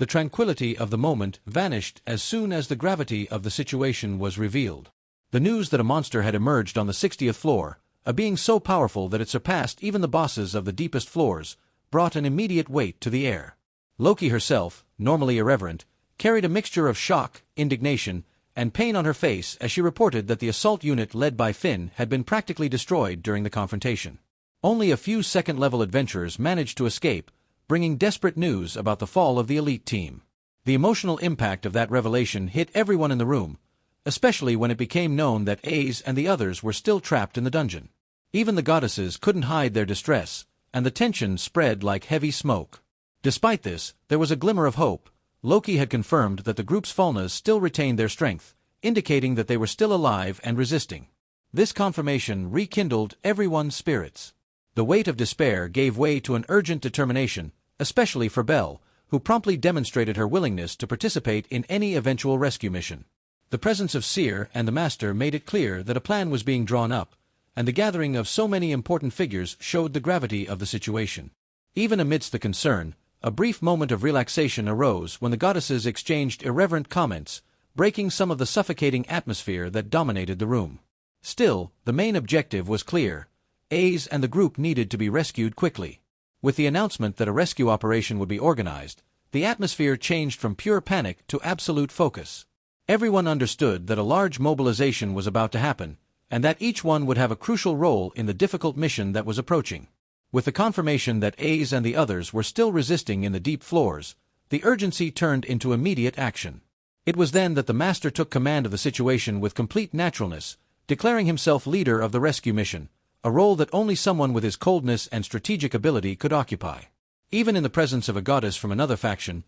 The tranquility of the moment vanished as soon as the gravity of the situation was revealed. The news that a monster had emerged on the 60th floor, a being so powerful that it surpassed even the bosses of the deepest floors, brought an immediate weight to the air. Loki herself, normally irreverent, carried a mixture of shock, indignation, and pain on her face as she reported that the assault unit led by Finn had been practically destroyed during the confrontation. Only a few second-level adventurers managed to escape, bringing desperate news about the fall of the elite team. The emotional impact of that revelation hit everyone in the room, especially when it became known that Ace and the others were still trapped in the dungeon. Even the goddesses couldn't hide their distress, and the tension spread like heavy smoke. Despite this, there was a glimmer of hope. Loki had confirmed that the group's Falnas still retained their strength, indicating that they were still alive and resisting. This confirmation rekindled everyone's spirits. The weight of despair gave way to an urgent determination, especially for Belle, who promptly demonstrated her willingness to participate in any eventual rescue mission. The presence of Seer and the Master made it clear that a plan was being drawn up, and the gathering of so many important figures showed the gravity of the situation. Even amidst the concern, a brief moment of relaxation arose when the goddesses exchanged irreverent comments, breaking some of the suffocating atmosphere that dominated the room. Still, the main objective was clear. Ace and the group needed to be rescued quickly. With the announcement that a rescue operation would be organized, the atmosphere changed from pure panic to absolute focus. Everyone understood that a large mobilization was about to happen, and that each one would have a crucial role in the difficult mission that was approaching. With the confirmation that Ace and the others were still resisting in the deep floors, the urgency turned into immediate action. It was then that the Master took command of the situation with complete naturalness, declaring himself leader of the rescue mission, a role that only someone with his coldness and strategic ability could occupy. Even in the presence of a goddess from another faction,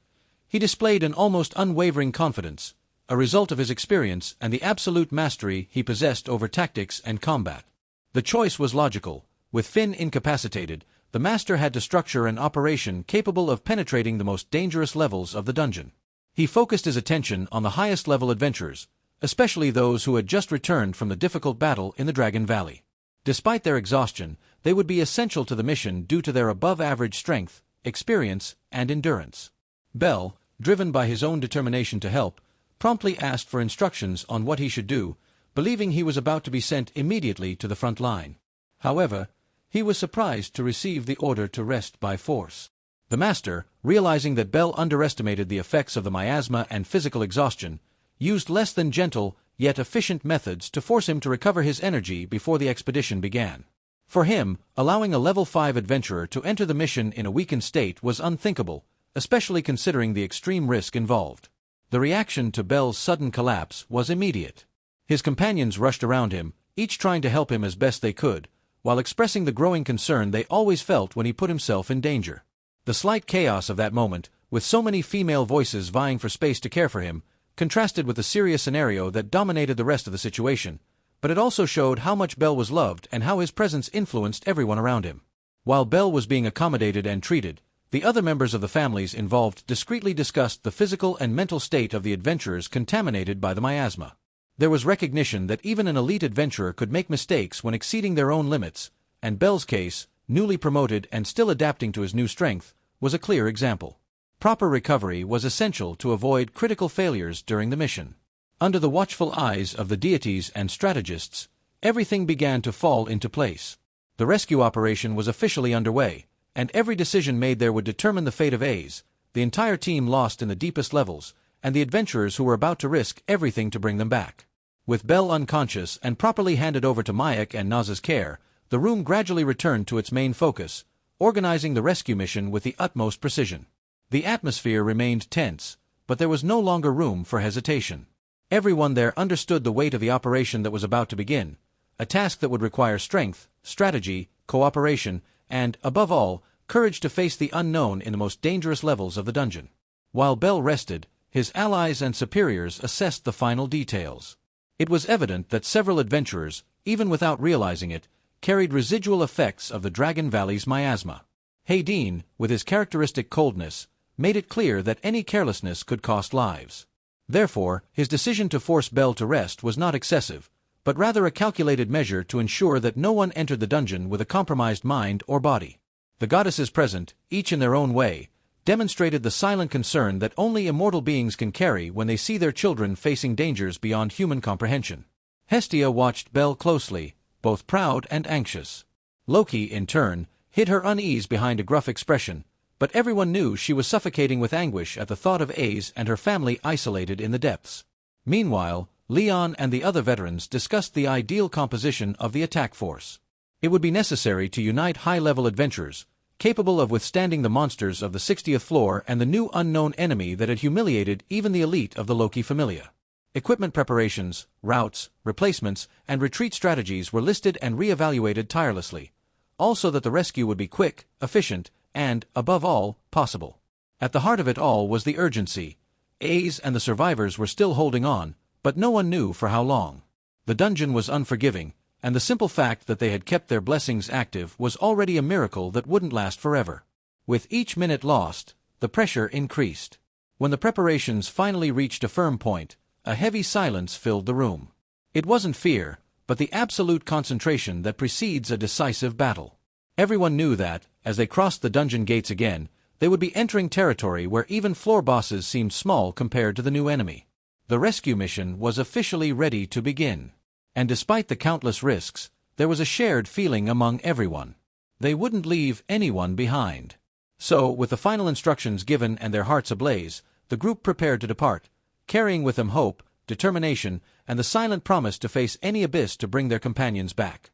he displayed an almost unwavering confidence, a result of his experience and the absolute mastery he possessed over tactics and combat. The choice was logical. With Finn incapacitated, the Master had to structure an operation capable of penetrating the most dangerous levels of the dungeon. He focused his attention on the highest-level adventurers, especially those who had just returned from the difficult battle in the Dragon Valley. Despite their exhaustion, they would be essential to the mission due to their above-average strength, experience, and endurance. Bell, driven by his own determination to help, promptly asked for instructions on what he should do, believing he was about to be sent immediately to the front line. However, he was surprised to receive the order to rest by force. The Master, realizing that Bell underestimated the effects of the miasma and physical exhaustion, used less than gentle, yet efficient methods to force him to recover his energy before the expedition began. For him, allowing a level 5 adventurer to enter the mission in a weakened state was unthinkable, especially considering the extreme risk involved. The reaction to Bell's sudden collapse was immediate. His companions rushed around him, each trying to help him as best they could, while expressing the growing concern they always felt when he put himself in danger. The slight chaos of that moment, with so many female voices vying for space to care for him, contrasted with the serious scenario that dominated the rest of the situation, but it also showed how much Bell was loved and how his presence influenced everyone around him. While Bell was being accommodated and treated, the other members of the families involved discreetly discussed the physical and mental state of the adventurers contaminated by the miasma. There was recognition that even an elite adventurer could make mistakes when exceeding their own limits, and Bell's case, newly promoted and still adapting to his new strength, was a clear example. Proper recovery was essential to avoid critical failures during the mission. Under the watchful eyes of the deities and strategists, everything began to fall into place. The rescue operation was officially underway, and every decision made there would determine the fate of Ace, the entire team lost in the deepest levels, and the adventurers who were about to risk everything to bring them back. With Bell unconscious and properly handed over to Mayak and Naz's care, the room gradually returned to its main focus, organizing the rescue mission with the utmost precision. The atmosphere remained tense, but there was no longer room for hesitation. Everyone there understood the weight of the operation that was about to begin, a task that would require strength, strategy, cooperation, and, above all, courage to face the unknown in the most dangerous levels of the dungeon. While Bell rested, his allies and superiors assessed the final details. It was evident that several adventurers, even without realizing it, carried residual effects of the Dragon Valley's miasma. Hayden, with his characteristic coldness, made it clear that any carelessness could cost lives. Therefore, his decision to force Bell to rest was not excessive, but rather a calculated measure to ensure that no one entered the dungeon with a compromised mind or body. The goddesses present, each in their own way, demonstrated the silent concern that only immortal beings can carry when they see their children facing dangers beyond human comprehension. Hestia watched Belle closely, both proud and anxious. Loki, in turn, hid her unease behind a gruff expression, but everyone knew she was suffocating with anguish at the thought of Ace and her family isolated in the depths. Meanwhile, Leon and the other veterans discussed the ideal composition of the attack force. It would be necessary to unite high-level adventurers, capable of withstanding the monsters of the 60th floor and the new unknown enemy that had humiliated even the elite of the Loki Familia. Equipment preparations, routes, replacements, and retreat strategies were listed and re-evaluated tirelessly, also that the rescue would be quick, efficient, and, above all, possible. At the heart of it all was the urgency. Ace and the survivors were still holding on, but no one knew for how long. The dungeon was unforgiving, and the simple fact that they had kept their blessings active was already a miracle that wouldn't last forever. With each minute lost, the pressure increased. When the preparations finally reached a firm point, a heavy silence filled the room. It wasn't fear, but the absolute concentration that precedes a decisive battle. Everyone knew that, as they crossed the dungeon gates again, they would be entering territory where even floor bosses seemed small compared to the new enemy. The rescue mission was officially ready to begin. And despite the countless risks, there was a shared feeling among everyone. They wouldn't leave anyone behind. So, with the final instructions given and their hearts ablaze, the group prepared to depart, carrying with them hope, determination, and the silent promise to face any abyss to bring their companions back.